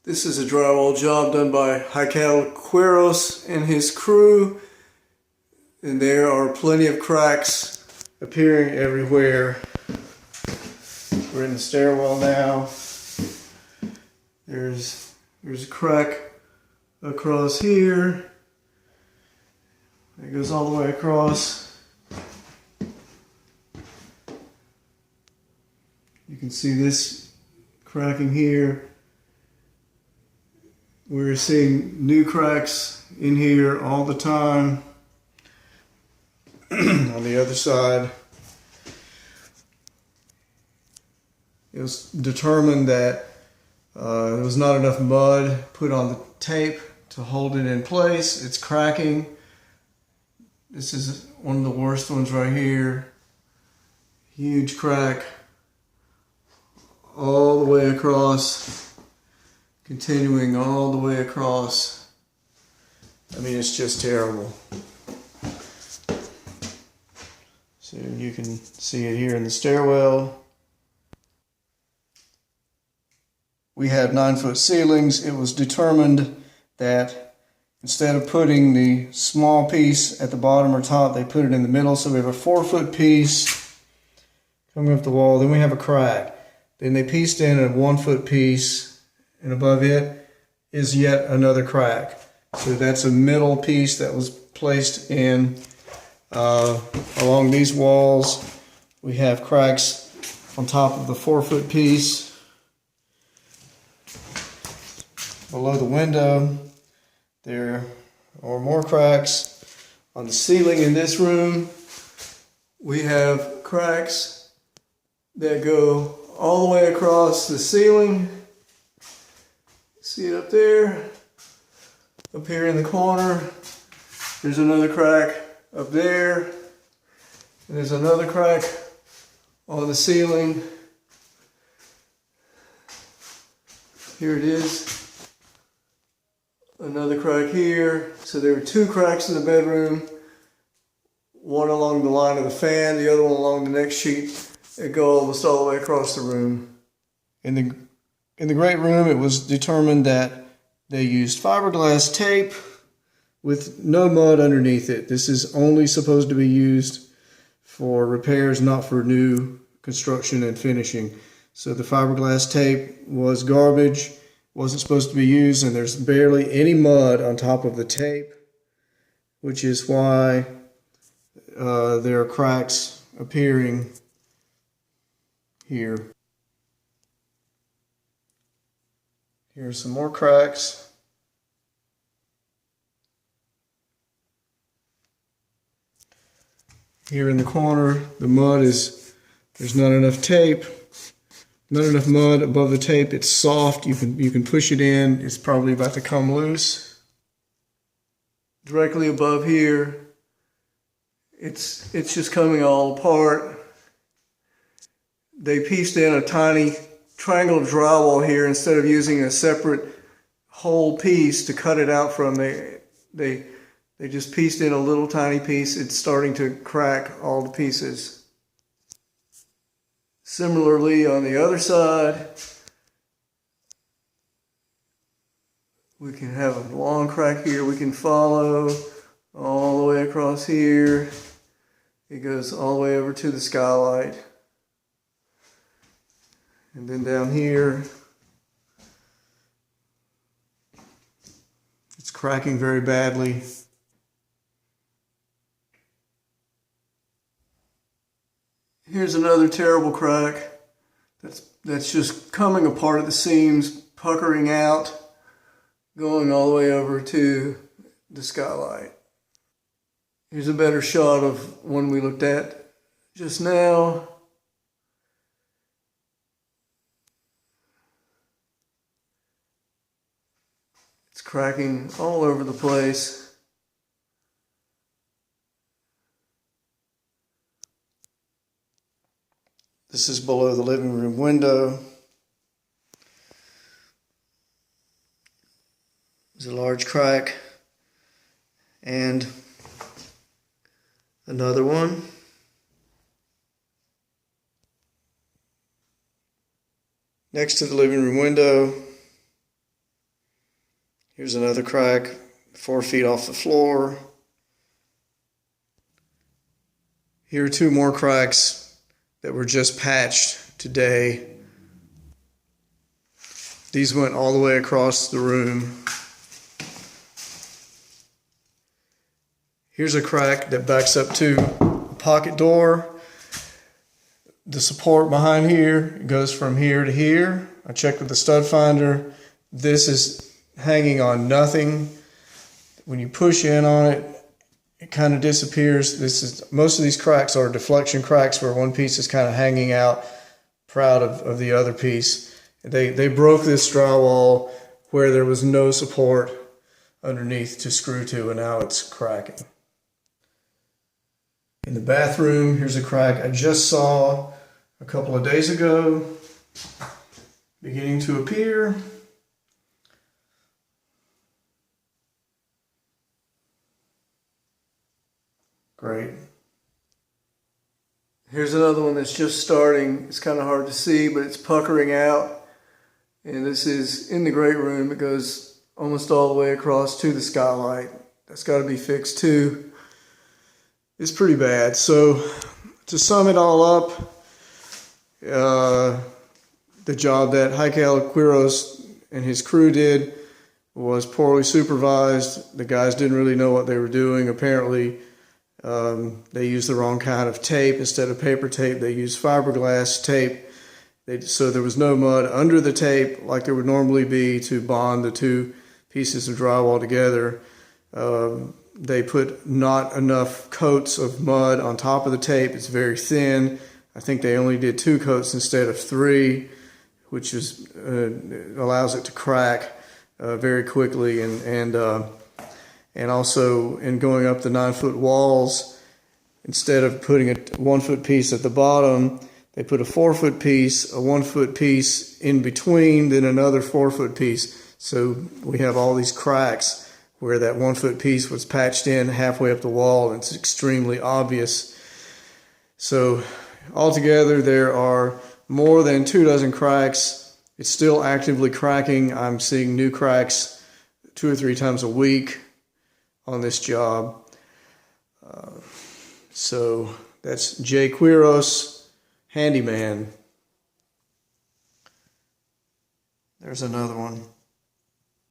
This is a drywall job done by Jaiquel Quiros and his crew, and there are plenty of cracks appearing everywhere. We're in the stairwell now. There's a crack across here. It goes all the way across. You can see this cracking here. We're seeing new cracks in here all the time. On the other side, it was determined that there was not enough mud put on the tape to hold it in place. It's cracking. This is one of the worst ones right here. Huge crack all the way across. Continuing all the way across. I mean, it's just terrible. So you can see it here in the stairwell. We have 9-foot ceilings. It was determined that instead of putting the small piece at the bottom or top, they put it in the middle. So we have a 4-foot piece coming up the wall. Then we have a crack. Then they pieced in a 1-foot piece, and above it is yet another crack. So that's a middle piece that was placed in along these walls. We have cracks on top of the 4-foot piece. Below the window, there are more cracks. On the ceiling in this room, we have cracks that go all the way across the ceiling. See it up there? Up here in the corner, there's another crack up there. And there's another crack on the ceiling. Here it is. Another crack here. So there were 2 cracks in the bedroom. One along the line of the fan, the other one along the next sheet. They go almost all the way across the room. In the great room, it was determined that they used fiberglass tape with no mud underneath it. This is only supposed to be used for repairs, not for new construction and finishing. So the fiberglass tape was garbage, wasn't supposed to be used, and there's barely any mud on top of the tape, which is why there are cracks appearing here. Here's some more cracks. Here in the corner, the mud is, there's not enough tape, not enough mud above the tape. It's soft, you can push it in, it's probably about to come loose. Directly above here, it's just coming all apart. They pieced in a tiny triangle of drywall here instead of using a separate whole piece to cut it out from. They just pieced in a little tiny piece. It's starting to crack all the pieces. Similarly, on the other side, we can have a long crack here. We can follow all the way across here. It goes all the way over to the skylight. And then down here, it's cracking very badly. Here's another terrible crack that's just coming apart at the seams, puckering out, going all the way over to the skylight. Here's a better shot of one we looked at just now. It's cracking all over the place. This is below the living room window. There's a large crack and another one. Next to the living room window, Here's another crack 4 feet off the floor. Here are 2 more cracks that were just patched today. These went all the way across the room. Here's a crack that backs up to a pocket door. The support behind here goes from here to here. I checked with the stud finder. This is hanging on nothing. When you push in on it, it kind of disappears. Most of these cracks are deflection cracks where one piece is kind of hanging out proud of the other piece. They broke this drywall where there was no support underneath to screw to, and now it's cracking. In the bathroom, here's a crack I just saw a couple of days ago, beginning to appear. Great. Here's another one that's just starting. It's kind of hard to see, but it's puckering out. And this is in the great room. It goes almost all the way across to the skylight. That's got to be fixed too. It's pretty bad. So to sum it all up, the job that Jaiquel Quiros and his crew did was poorly supervised. The guys didn't really know what they were doing. Apparently, they used the wrong kind of tape. Instead of paper tape, they used fiberglass tape. So there was no mud under the tape like there would normally be to bond the 2 pieces of drywall together. They put not enough coats of mud on top of the tape. It's very thin. I think they only did 2 coats instead of 3, which allows it to crack very quickly. And also in going up the 9-foot walls, instead of putting a 1-foot piece at the bottom, they put a 4-foot piece, a 1-foot piece in between, then another 4-foot piece. So we have all these cracks where that 1-foot piece was patched in halfway up the wall, and it's extremely obvious. So altogether, there are more than 24 cracks. It's still actively cracking. I'm seeing new cracks 2 or 3 times a week on this job. So that's Jaiquel Quiros Handyman. There's another one.